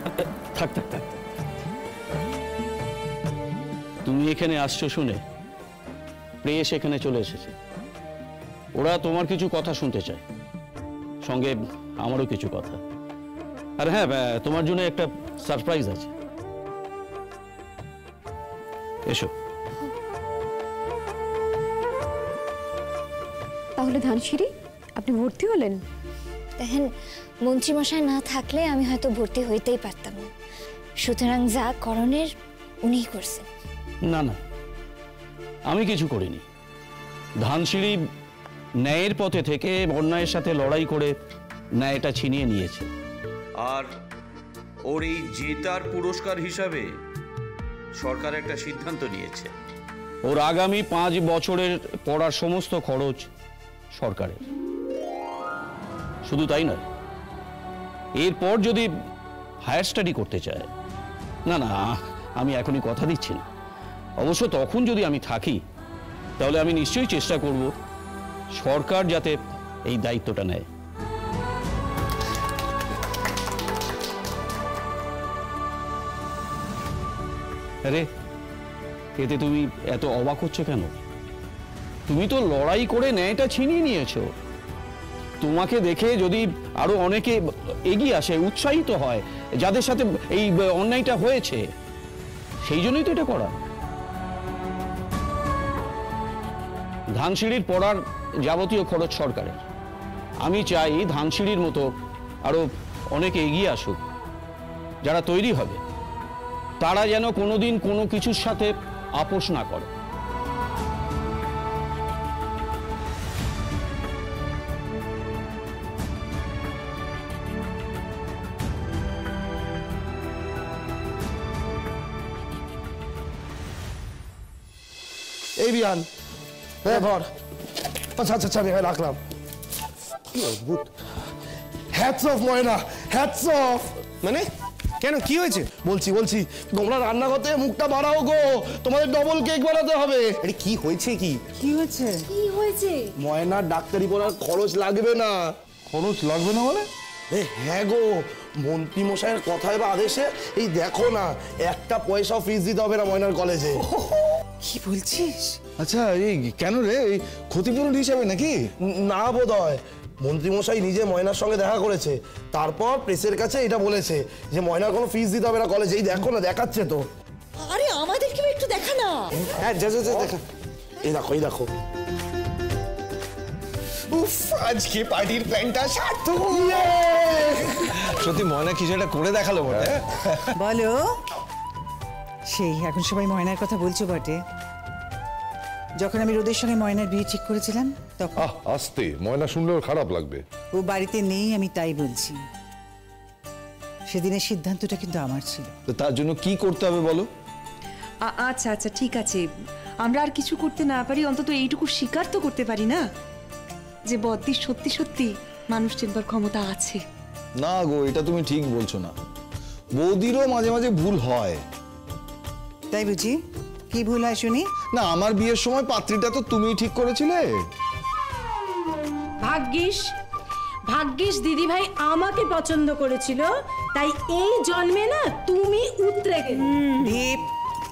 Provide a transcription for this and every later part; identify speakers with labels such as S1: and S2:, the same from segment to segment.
S1: থাক থাক থাক, তুমি এখানে আসছো শুনে প্রেস এখানে চলে এসেছে। ওরা তোমার কিছু কথা শুনতে চায়, সঙ্গে আমারও কিছু কথা। আর হ্যাঁ, তোমার জন্য একটা সারপ্রাইজ আছে। এসো।
S2: তাহলে ধানসিঁড়ি আপনি ভর্তি হলেন?
S3: দেখেন, মন্ত্রীমশাই না থাকলে আমি হয়তো ভর্তি হইতেই পারতাম না। সুতরাং যা করণের উনিই করছেন।
S1: না না, আমি কিছু করিনি। ধানসিঁড়ি ন্যায়ের পথে থেকে অন্যায়ের সাথে লড়াই করে ন্যায়টা ছিনিয়ে নিয়েছে।
S4: আর ওর এই জেতার পুরস্কার হিসাবে সরকার একটা সিদ্ধান্ত নিয়েছে।
S1: ওর আগামী 5 বছরের পড়ার সমস্ত খরচ সরকারের। শুধু তাই নয়, এরপর যদি হায়ার স্টাডি করতে চায়, না না, আমি এখনই কথা দিচ্ছি না। অবশ্য তখন যদি আমি থাকি তাহলে আমি নিশ্চয়ই চেষ্টা করব সরকার যাতে এই দায়িত্বটা নেয়। আরে এতে তুমি এত অবাক হচ্ছ কেন? তুমি তো লড়াই করে ন্যায়টা ছিনিয়ে নিয়েছো। তোমাকে দেখে যদি আরো অনেকে এগিয়ে আসে, উৎসাহিত হয়, যাদের সাথে এই অন্যায়টা হয়েছে, সেই জন্যই তো এটা করা। ধানসিঁড়ির পড়ার যাবতীয় খরচ সরকারের। আমি চাই ধানসিঁড়ির মতো আরো অনেকে এগিয়ে আসুক, যারা তৈরি হবে, তারা যেন কোনোদিন কোনো কিছুর সাথে আপোষ না করে।
S5: এই বিয়ান, ধর। আচ্ছা আচ্ছা, আমি রাখলাম। কি অদ্ভুত। হ্যাটস অফ ময়না, হ্যাটস অফ।
S6: মানে কেন, কি হয়েছে?
S5: বলছি তোমরা রান্না করতে মুখটা বাড়াও গো, তোমাদের ডবল কেক বানাতে হবে।
S6: আরে কি হয়েছে? কি হয়েছে?
S5: ময়নার ডাক্তারি পড়ার খরচ লাগবে না।
S7: খরচ লাগবে না মানে?
S5: হ্যাঁ গো, মন্ত্রী মশাইয়ের কথায় বা আদেশে এই দেখো না, একটা পয়সাও ফিস দিতে হবে না ময়নার কলেজে।
S6: কি বলছিস?
S7: আচ্ছা, এই কেন রে? এই ক্ষতিপূরণ হিসাবে নাকি?
S5: না বোধ হয়, মন্ত্রীমশাই নিজে ময়নার সঙ্গে দেখা করেছে, তারপর প্রেসের কাছে এটা বলেছে যে ময়নার কোনো ফিস দিতে হবে না কলেজে। এই দেখো না, দেখাচ্ছে তো।
S8: আরে আমাদেরকেও একটু দেখা না।
S5: হ্যাঁ, যা দেখা। এই দেখো।
S6: উফ, আজকে পার্টির প্ল্যানটা সার্থক। সত্যি ময়না কিছু একটা করে দেখালো বটে।
S8: বলো, সেই এখন সবাই ময়নার কথা বলছো বটে। যখন আমি রোদের সঙ্গে ময়নার বিয়ে ঠিক করেছিলাম তখন
S7: আস্তে, ময়না শুনলেও খারাপ লাগবে।
S8: ও বাড়িতে নেই, আমি তাই বলছি। সেদিনের সিদ্ধান্তটা কিন্তু আমার ছিল।
S7: তো তার জন্য কি করতে হবে বলো?
S9: আচ্ছা আচ্ছা, ঠিক আছে। আমরা আর কিছু করতে না পারি, অন্তত এইটুকু স্বীকার তো করতে পারি না যে বদ্দির সত্যি সত্যি মানুষ চিনবার ক্ষমতা আছে।
S7: না গো, এটা তুমি ঠিক বলছো না। বৌদিরও মাঝে মাঝে ভুল হয়।
S8: তাই বুঝি? কি ভুল হয় শুনি?
S7: না, আমার বিয়ের সময় পাত্রীটা তো তুমিই ঠিক করেছিলে।
S10: ভাগ্যিস দিদি ভাই আমাকে পছন্দ করেছিল, তাই এই জন্মে না তুমি উতরে গেলে।
S8: দীপ,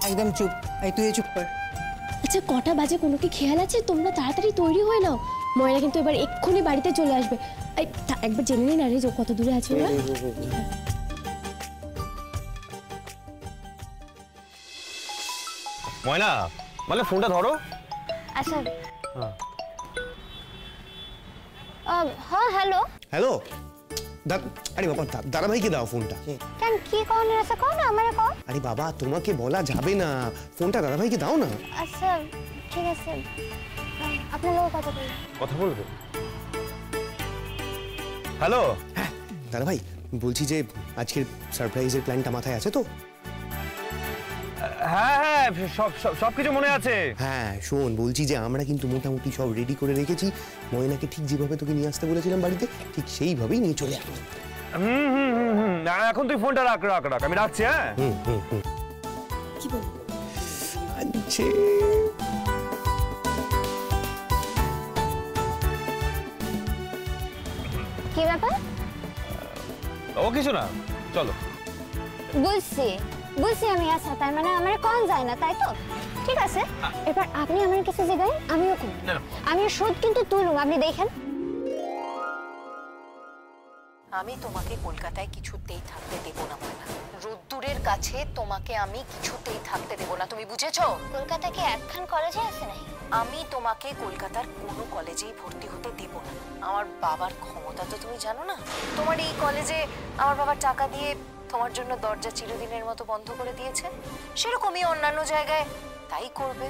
S8: একদম চুপ। এই তুই চুপ কর।
S2: আচ্ছা, কটা বাজে কোনো কি খেয়াল আছে? তোমরা তাড়াতাড়ি তৈরি হয়ে নাও, ময়না কিন্তু এবার এক্ষুনি বাড়িতে চলে আসবে। একবার জেনে নিন আরে যে কত দূরে আছে ওরা।
S6: ময়না, মানে ফোনটা ধরো।
S3: আচ্ছা। হ্যাঁ, হ্যালো।
S6: হ্যালো। আরে বাবা, দাদা ভাইকে দাও ফোনটা।
S3: কেন, কি কওনি? আছে কও না, আমারে কও।
S6: আরে বাবা, তোমাকে বলা যাবে না, ফোনটা দাদা ভাইকে দাও না।
S3: আচ্ছা ঠিক আছে, আপনার লোক কথা
S6: বলবে। হ্যালো। হ্যাঁ দাদা ভাই, বলছি যে আজকের সারপ্রাইজের প্ল্যানটা মাথায় আছে তো? হ্যাঁ, সব কিছু মনে আছে। হ্যাঁ শোন, বলছি যে আমরা কিন্তু মোটামুটি সব রেডি করে রেখেছি। ময়নাকে ঠিক যেভাবে তোকে নিয়ে আসতে বলেছিলাম বাড়িতে, ঠিক সেইভাবেই নিয়ে চলে আসবো। এখন তুই ফোনটা রাখ, আমি রাখছি। হ্যাঁ,
S10: কি বল?
S6: আচ্ছা,
S3: কি ব্যাপার?
S6: ও কিছু না, চলো।
S3: বুঝছি বুঝছি আমি। আচ্ছা তার মানে আমার কোন যায় না তাই তো? ঠিক আছে, এবার আপনি আমার কিছু জিগাই, আমিও করি। আমি শোধ কিন্তু তুলুম, আপনি দেখেন।
S11: আমি তোমাকে কলকাতায় কিছুতেই থাকতে দেব না ময়না। রোদ্দুরের কাছে তোমাকে আমি কিছুতেই থাকতে দেব না, তুমি বুঝেছো?
S3: কলকাতায় কি একখান কলেজে আছে নাকি?
S11: আমি তোমাকে কলকাতার কোনো কলেজেই ভর্তি হতে দেব না। আমার বাবার ক্ষমতা তো তুমি জানো না। তোমার এই কলেজে আমার বাবার টাকা দিয়ে তোমার জন্য দরজা চিরদিনের মতো বন্ধ করে দিয়েছে, সেরকমই অন্যান্য জায়গায় তাই করবে।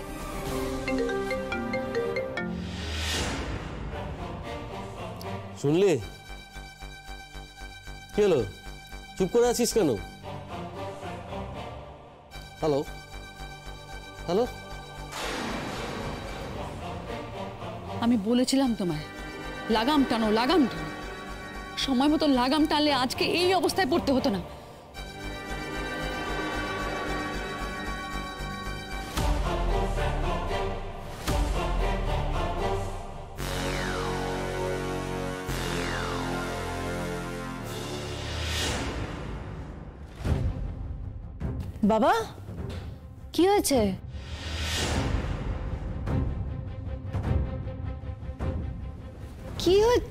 S12: শুনলে কি হলো? চুপ করে আছিস কেন? হ্যালো হ্যালো,
S13: আমি বলেছিলাম তোমায় লাগাম টানো, লাগাম টানো। সময় মতো লাগাম টানলে আজকে এই অবস্থায় পড়তে হতো না।
S10: বাবা,
S3: কি হয়েছে? কি হয়েছে?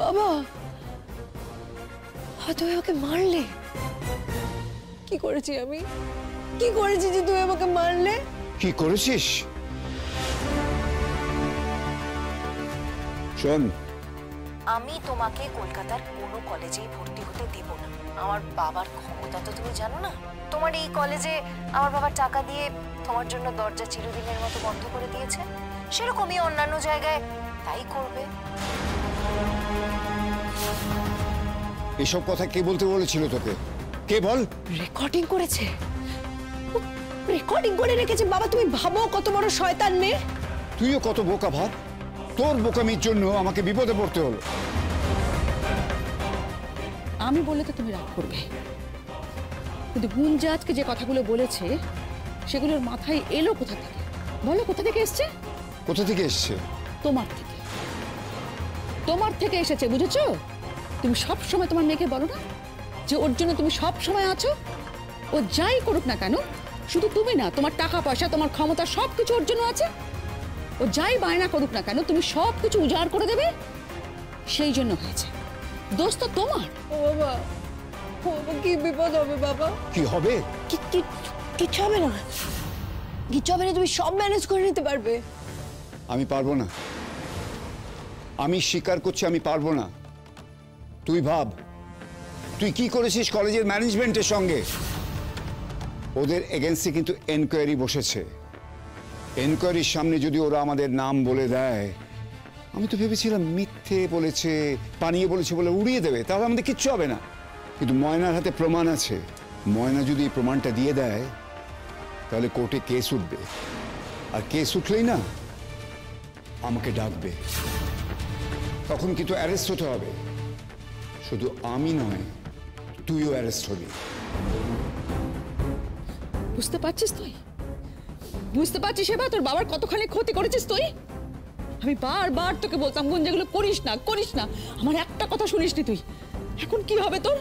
S10: বাবা, তুমি আমাকে মারলে? কি করেছি আমি? কি করেছি যে তুমি আমাকে মারলে?
S14: কি করেছিস? শোন,
S11: আমি তোমাকে কলকাতার কোনো কলেজেই ভর্তি হতে দেব না। আমার বাবার ক্ষমতা তো তুমি জানো না। তোমার এই কলেজে আমার বাবার টাকা দিয়ে তোমার জন্য দরজা চিরদিনের মতো বন্ধ করে দিয়েছে, সেরকমই অন্যান্য জায়গায় তাই করবে।
S14: এসব কথা কে বলতে বলেছিল তোকে? কে বল?
S10: রেকর্ডিং করেছে, রেকর্ডিং করে রেখেছে। বাবা তুমি ভাবো কত বড় শয়তান মেয়ে।
S14: তুইও কত বোকা ভাব। তোর বোকামির জন্য আমাকে বিপদে পড়তে হলো।
S13: আমি বললে তো তুমি রাগ করবে, কিন্তু গুঞ্জা আজকে যে কথাগুলো বলেছে সেগুলোর মাথায় এলো কোথা থেকে? বলো, কোথা থেকে এসছে?
S14: কোথা থেকে এসছে?
S13: তোমার থেকে। তোমার থেকে এসেছে, বুঝেছো? তুমি সব সময় তোমার মেয়েকে বলো না যে ওর জন্য তুমি সব সময় আছো? ও যাই করুক না কেন, শুধু তুমি না, তোমার টাকা পয়সা, তোমার ক্ষমতা সবকিছু ওর জন্য আছে। ও যাই বায়না করুক না কেন, তুমি সবকিছু উজাড় করে দেবে, সেই জন্য হয়েছে। দোষ তো তোমার।
S10: ও বাবা, ও বাবা, কি বিপদ হবে বাবা?
S14: কি হবে?
S10: কিচ্ছু হবে না, কিচ্ছু হবে না। তুমি সব ম্যানেজ করে নিতে পারবে।
S14: আমি পারবো না। আমি স্বীকার করছি আমি পারবো না। তুই ভাব, তুই কি করেছিস কলেজের ম্যানেজমেন্টের সঙ্গে। ওদের এগেন্সটে কিন্তু এনকোয়ারি বসেছে। এনকোয়ারির সামনে যদি ওরা আমাদের নাম বলে দেয়, আমি তো ভেবেছিলাম মিথ্যে বলেছে, পানিয়ে বলেছে বলে উড়িয়ে দেবে, তাহলে আমাদের কিচ্ছু হবে না। কিন্তু ময়নার হাতে প্রমাণ আছে। ময়না যদি এই প্রমাণটা দিয়ে দেয় তাহলে কোর্টে কেস উঠবে, আর কেস উঠলেই না আমাকে ডাকবে। তখন কিন্তু অ্যারেস্ট হতে হবে। শুধু আমি নয়, তুইও অ্যারেস্ট হবি।
S13: বুঝতে পারছিস তুই? বুঝতে পারছিস এবার তোর বাবার কতখানি ক্ষতি করেছিস তুই? আমি বারবার তোকে বলতাম গুঞ্জাগুলো করিস না, করিস না। আমার একটা কথা শুনিসনি তুই। এখন কি হবে তোর?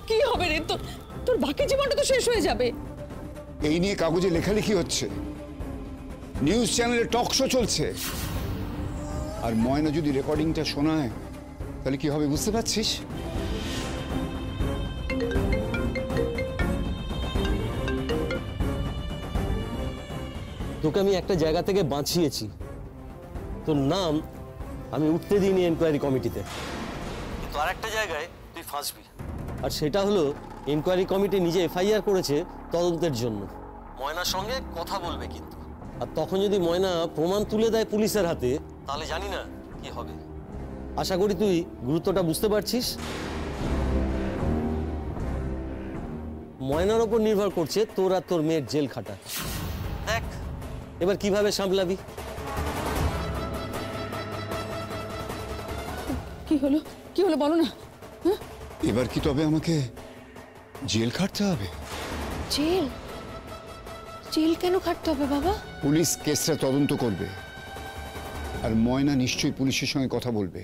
S13: কি হবে রে তোর? তোর বাকি জীবনটা তো শেষ হয়ে যাবে।
S14: এই নিয়ে কাগজে লেখালেখি হচ্ছে, নিউজ চ্যানেলে টক শো চলছে। আর ময়না যদি রেকর্ডিংটা শোনায় তাহলে কি হবে বুঝতে পারছিস?
S12: তোকে আমি একটা জায়গা থেকে বাঁচিয়েছি, তোর নাম আমি উঠতে দিইনি এনকোয়ারি কমিটিতে। কিন্তু আর একটা জায়গায় তুই ফাঁসবি, আর সেটা হলো এনকোয়ারি কমিটি নিজে এফআইআর করেছে তদন্তের জন্য। ময়নার সঙ্গে কথা বলবে কিন্তু, আর তখন যদি ময়না প্রমাণ তুলে দেয় পুলিশের হাতে, তাহলে জানি না কি হবে। আশা করি তুই গুরুত্বটা বুঝতে পারছিস। ময়নার ওপর নির্ভর করছে তোর আর তোর মেয়ের জেল খাটা। দেখ এবার কিভাবে সামলাবি।
S13: কি হলো? কি হলো বলো না।
S14: এবার কি তবে আমাকে জেল খাটতে হবে?
S10: জেল? জেল কেন খাটতে হবে বাবা?
S14: পুলিশ কেসটা তদন্ত করবে, আর ময়না নিশ্চয়ই পুলিশের সঙ্গে কথা বলবে।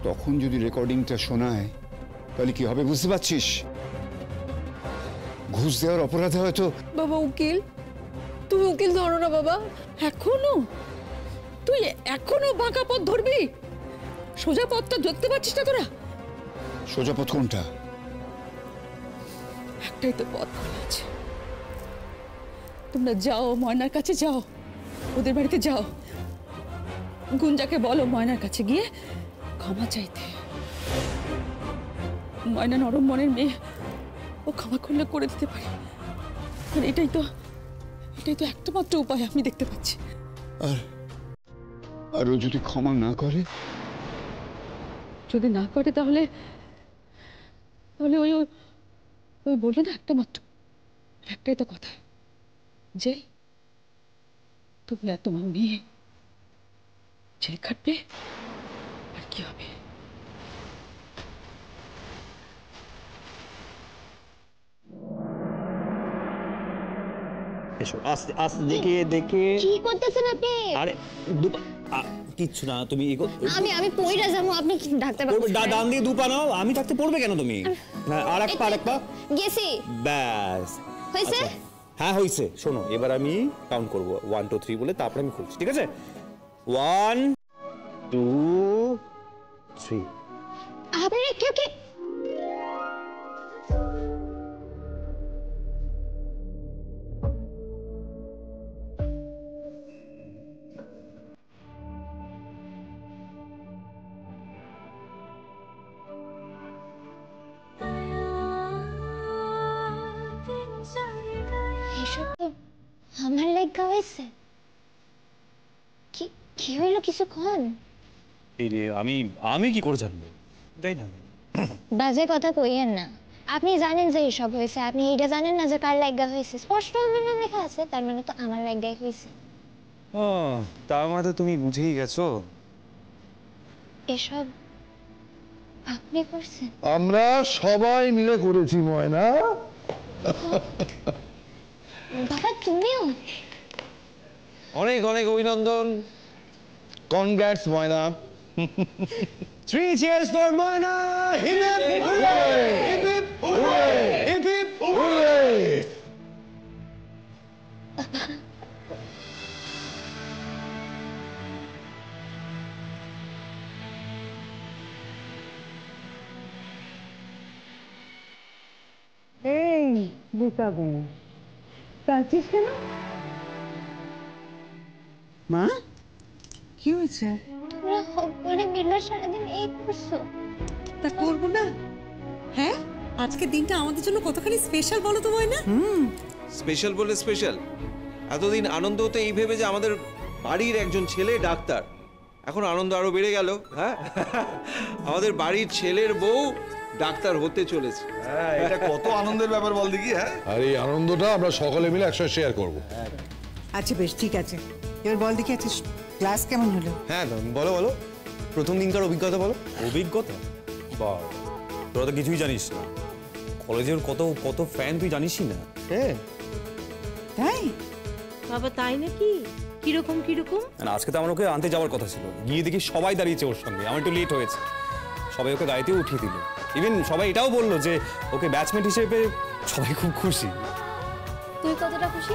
S14: তখন যদি রেকর্ডিংটা শোনায় তাহলে কি হবে বুঝতে পারছিস? ঘুষ দেওয়ার অপরাধে হয়তো।
S13: বাবা উকিল, তুমি উকিল ধরো না বাবা। তুই এখনো বাঁকা পথ ধরবি? সোজা পথটা দেখতে পাচ্ছিস না তোরা?
S14: সোজা পথ কোনটা?
S13: একটাই তো পথ খোলা আছে। তোমরা যাও, ময়নার কাছে যাও, ওদের বাড়িতে যাও, গুঞ্জাকে বলো ময়নার কাছে গিয়ে ক্ষমা চাইতে। ময়না নরম মনের মেয়ে, ও ক্ষমা করলে করে দিতে পারে। আর এটাই তো একটা মাত্র উপায় আমি দেখতে পাচ্ছি।
S14: আর ও যদি ক্ষমা না করে?
S13: যদি না করে তাহলে ওই বললো না একটা মাত্র, একটাই তো কথা, যে তুমি আর তোমার মেয়ে জেল খাটবে, আর কি হবে?
S15: এসো আস্তে আস্তে দেখে দেখে।
S3: কি করতেছেন আপনি?
S15: আরে কিচ্ছু না, তুমি
S3: আমি পইরা যাবো, আপনি ডাক্তার বাবু
S15: ডান দিয়ে দুপা নাও। আমি থাকতে পড়বে কেন তুমি? হ্যাঁ, আর এক পা
S3: গেছি।
S15: ব্যাস
S3: হয়েছে?
S15: হ্যাঁ হয়েছে। শোনো, এবার আমি কাউন্ট করবো 1 2 3 বলে, তারপরে আমি খুলছি, ঠিক আছে? 1 2 3।
S3: আপনি কি আমার লাগা হয়েছে? কি হইলো কিছু কন?
S15: আমি কি করে জানবো, তাই না?
S3: বাজে কথা কইয়েন না। আপনি জানেন যে এসব হয়েছে, আপনি এটা জানেন না যে কার লাগা হয়েছে? স্পষ্ট লেখা আছে, তার মানে তো আমার লাগাই হয়েছে।
S15: ও, তার মানে তুমি বুঝেই গেছো।
S3: এসব আপনি করছেন?
S5: আমরা সবাই মিলে করেছি ময়না।
S3: বাবা তুমিও?
S4: অনেক অনেক অভিনন্দন। Congrats Moyna.
S15: 3 cheers for Moina! Hip hip hooray! Hip hip hooray! Hip hip hooray!
S8: এই বুকাবু, কাঁদছিস কেন? মা, কি হয়েছে?
S3: তোমরা সকলে মিলে সারাদিন এই করছো।
S10: তা করবো না? হ্যাঁ, আজকের দিনটা আমাদের জন্য কতখানি স্পেশাল বলো তো ময়না?
S4: স্পেশাল বলে স্পেশাল? এতদিন আনন্দ হতো এই ভেবে যে আমাদের বাড়ির একজন ছেলে ডাক্তার, এখন আনন্দ আরো বেড়ে গেল। হ্যাঁ, আমাদের বাড়ির ছেলের বউ ডাক্তার হতে চলেছে।
S7: হ্যাঁ, এটা কত আনন্দের ব্যাপার বল দেখি। হ্যাঁ,
S16: আর এই আনন্দটা আমরা সকলে মিলে একসাথে শেয়ার করব।
S8: আচ্ছা বেশ, ঠিক আছে। এবার বল দেখি, আচ্ছা ক্লাস কেমন হলো?
S15: হ্যাঁ বলো বলো, প্রথম দিনকার অভিজ্ঞতা বলো। অভিজ্ঞতা? বাহ, তোরা তো কিছুই জানিস না। কলেজের কত কত ফ্যান তুই জানিসই না। হ্যাঁ
S8: তাই?
S10: বাবা তাই নাকি? কিরকম কিরকম?
S15: না, আজকে তো আমার ওকে আনতে যাওয়ার কথা ছিল, গিয়ে দেখি সবাই দাঁড়িয়েছে ওর সঙ্গে। আমার একটু লেট হয়েছে, সবাই ওকে গাড়িতেও উঠিয়ে দিল। ইভেন সবাই এটাও বললো যে ওকে ব্যাচমেট হিসেবে সবাই খুব খুশি।
S3: তুই কতটা খুশি?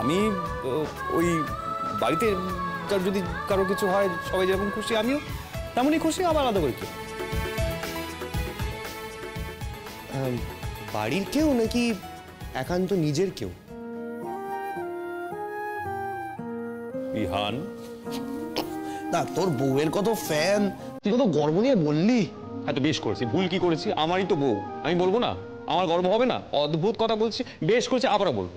S15: আমি ওই বাড়িতে যদি কারো কিছু হয় সবাই যেরকম খুশি আমিও তেমনই খুশি। আবার আলাদা করে কি?
S6: বাড়ির কেউ নাকি একান্ত নিজের কেউ?
S15: ইহান,
S5: না তোর বউয়ের কত ফ্যান, তুই কত গর্ব নিয়ে বললি।
S15: হ্যাঁ তো বেশ করেছি। ভুল কি করেছি? আমারই তো বউ, আমি বলবো না? আমার গর্ব হবে না? অদ্ভুত কথা বলছি, বেশ করেছি, আবারও বলবো।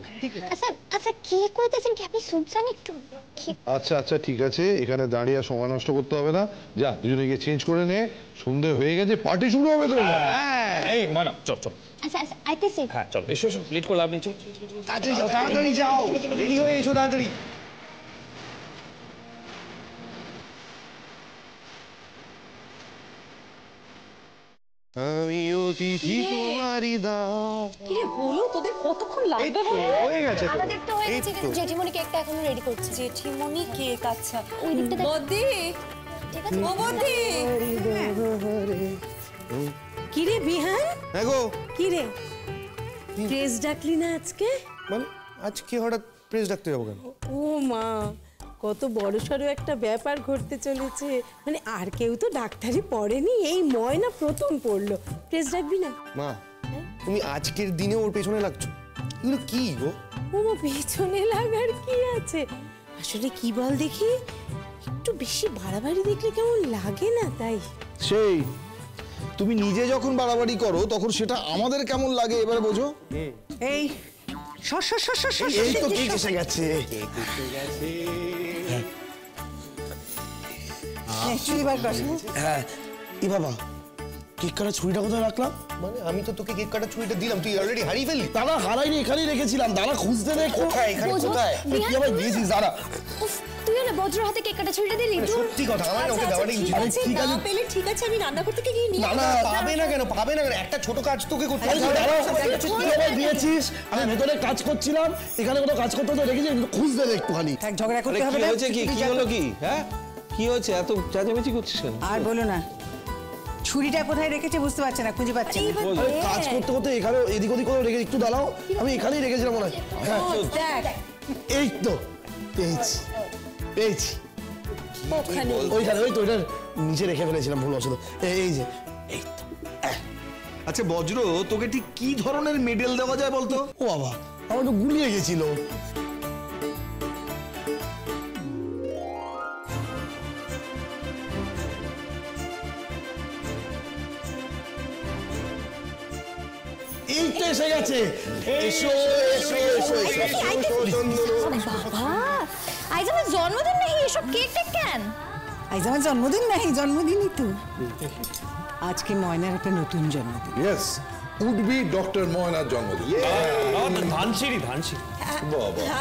S3: আচ্ছা আচ্ছা, কি কইতেছেন কি আপনি? সুবজান একটু।
S16: আচ্ছা আচ্ছা ঠিক আছে, এখানে দাঁড়িয়ে আর সময় নষ্ট করতে হবে না। যা দুজনে গিয়ে চেঞ্জ করে নে, সন্ধে হয়ে গেছে, পার্টি শুরু হবে তো।
S15: এই মানা, চল চল।
S3: আচ্ছা আচ্ছা আইতেছি।
S15: হ্যাঁ চল, এসো এসো, লেট করলে আপনি।
S6: তাড়াতাড়ি যাও, রেডি হয়ে এসো তাড়াতাড়ি।
S12: আমিও
S6: চিঠি তোমারই দাও।
S10: কি রে হলো তোদের কতক্ষণ লাগবে
S6: হয়ে গেছে তো।
S2: আমাদের তো হয়ে গেছে, কিন্তু জেঠিমণি কেকটা এখনো রেডি করছে।
S10: জেঠিমণি কেক? আচ্ছা
S2: ওই দিকটা
S10: বদি,
S2: ঠিক আছে
S10: ও বদি। কি রে বিহান?
S6: হ্যাঁ গো।
S10: কি রে প্রেস ডাকলি না আজকে?
S6: মানে আজকে হঠাৎ প্রেস ডাকতে যাবো কেন?
S10: ও মা, কত বড়সড় একটা ব্যাপার ঘটতে চলেছে। মানে আর কেউ তো ডাক্তারি পড়েনি, এই ময়না প্রথম পড়লো। প্রেস ডাকবি না?
S6: মা তুমি আজকের দিনে ওর পেছনে লাগছো, এগুলো কি গো?
S10: ও মা, পেছনে লাগার কি আছে? আসলে কি বল দেখি, একটু বেশি বাড়াবাড়ি দেখলে কেমন লাগে না? তাই
S7: সেই তুমি নিজে যখন বাড়াবাড়ি করো তখন সেটা আমাদের কেমন লাগে এবারে বোঝো।
S8: এই
S5: এই তো কেক এসে গেছে। হ্যাঁ ই বাবা, কেক কাটা ছুরিটা কোথায় রাখলাম?
S6: মানে আমি তো তোকে কেক কাটা ছুরিটা দিলাম, তুই অলরেডি হারিয়ে ফেললি।
S5: দাদা হারাইনি, এখানেই রেখেছিলাম। দাদা খুঁজতে দেখ কোথায়, এখানে কোথায় তুই আবার দিয়েছিস? দাদা
S2: তুই না বজ্র হাতে কেক কাটা ছুরিটা দিলি?
S6: সত্যি কথা, আমার ওকে দেওয়াটাই উচিত।
S10: ঠিক আছে, না পেলে ঠিক আছে, আমি রান্না করতে গিয়ে নিয়ে
S6: না পাবে না কেন, পাবে না কেন? একটা ছোট কাজ তোকে করতে হবে।
S5: তুই আবার দিয়েছিস, আমি ভেতরে কাজ করছিলাম, এখানে কোনো কাজ করতে তো রেখেছি, খুঁজতে দে একটুখানি।
S8: ঝগড়া করতে হবে
S4: কি
S8: না।
S4: হয়েছে? কি হলো? কি হ্যাঁ কি হয়েছে? এত চেঁচামেচি করছিস কেন?
S8: আর বলো না, ছুরিটা কোথায় রেখেছে বুঝতে পারছে না, খুঁজে পাচ্ছে না।
S5: আরে কাজ করতে করতে এখানে এদিক ওদিক করে রেখে, একটু দাঁড়াও, আমি এখানেই রেখেছিলাম মনে হয়। হ্যাঁ এই তো পেয়েছি পেয়েছি, ওইখানে, ওই তো ওইটার নিচে রেখে ফেলেছিলাম ভুলবশত। এই যে এই তো।
S7: আচ্ছা বজ্র, তোকে ঠিক কি ধরনের মেডেল দেওয়া যায় বলতো?
S5: ও বাবা, আমার তো গুলিয়ে গেছিল। এই তো এসে গেছে। এসো এসো এসো
S3: বাবা, আজ আমার জন্মদিন নাকি? এসব কেক টেক কেন?
S8: আজ আমার জন্মদিন নাকি? জন্মদিনই তো আজকে। ময়নার একটা নতুন জন্মদিন।
S16: ইয়েস, উড বি ডক্টর ময়নার জন্মদিন।
S15: ধানসিঁড়ি।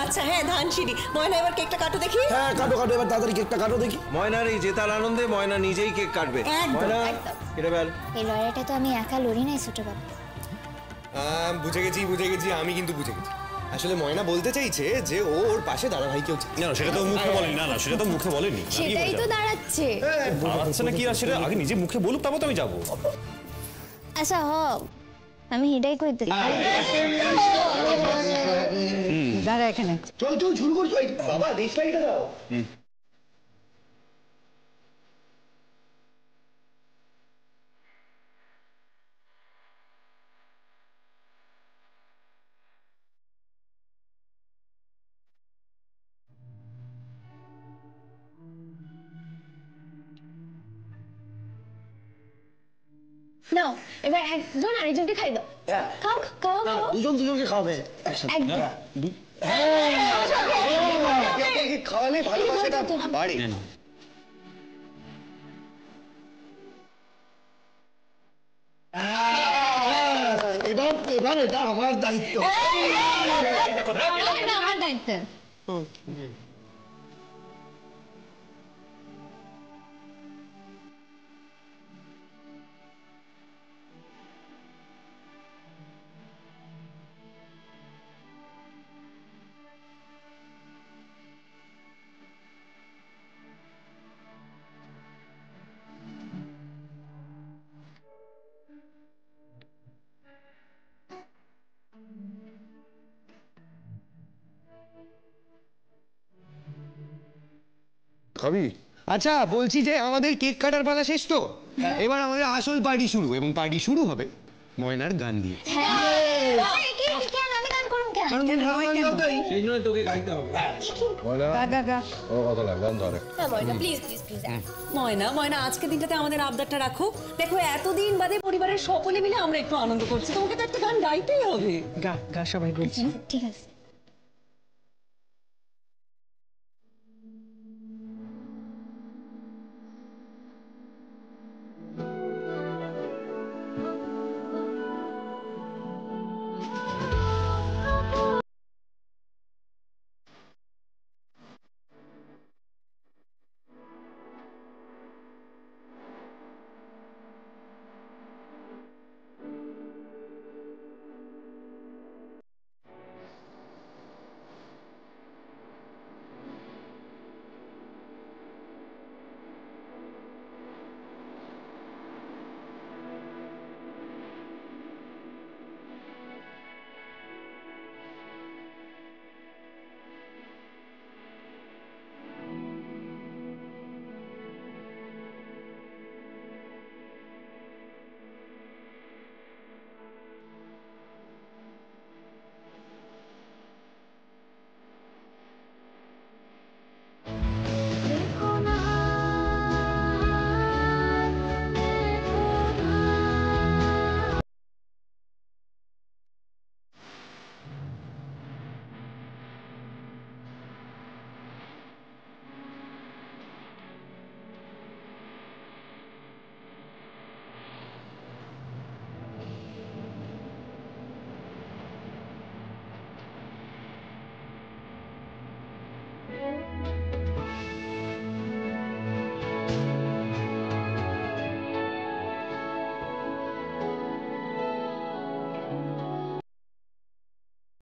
S10: আচ্ছা হ্যাঁ, ধানসিঁড়ি। ময়না এবার কেকটা কাটো দেখি।
S5: হ্যাঁ কাটো কাটো, এবার তাড়াতাড়ি কেকটা কাটো দেখি।
S4: ময়নার এই জেতার আনন্দে ময়না নিজেই কেক কাটবে। ময়না এটা বেল।
S3: এই লড়াইটা তো আমি একা লড়ি নাই ছোট বাবা।
S6: বুঝে গেছি, আমি কিন্তু বুঝে গেছি। আসলে ময়না বলতে চাইছে যে ও ওর পাশে দাদা ভাই কেউ।
S15: না সেটা তো মুখে বলেনি। না সেটা তো মুখে বলেনি।
S2: সেটাই তো দাঁড়াচ্ছে।
S15: আচ্ছা না কি, আর সেটা আগে নিজে মুখে বলুক, তারপর তো আমি যাবো।
S3: আচ্ছা হ, আমি হিডাই কইতে।
S8: দাঁড়া এখানে।
S5: চল চল শুরু করছো। বাবা দেশলাইটা দাও।
S2: নাও, এবার একজন আরেকজনকে খাই দাও। খাও খাও খাও।
S5: দুজন দুজনকে খাওয়াবে
S2: একদম।
S6: খাওয়ালে ভালোবাসাটা বাড়ে।
S5: এবার এটা আমার দায়িত্ব।
S2: আমার দায়িত্ব।
S16: খাবি?
S6: আচ্ছা বলছি যে আমাদের কেক কাটার পালা শেষ তো, এবার আমাদের আসল পার্টি শুরু, এবং পার্টি শুরু হবে ময়নার গান দিয়ে।
S4: সেই জন্য তোকে গাইতে হবে।
S10: ময়না আজকে দিনটাতে আমাদের আবদারটা রাখো। দেখো এতদিন বাদে পরিবারের সকলে মিলে আমরা একটু আনন্দ করছি, তোমাকে তো একটা গান গাইতেই হবে।
S8: গা সবাই বলছি।
S3: ঠিক আছে।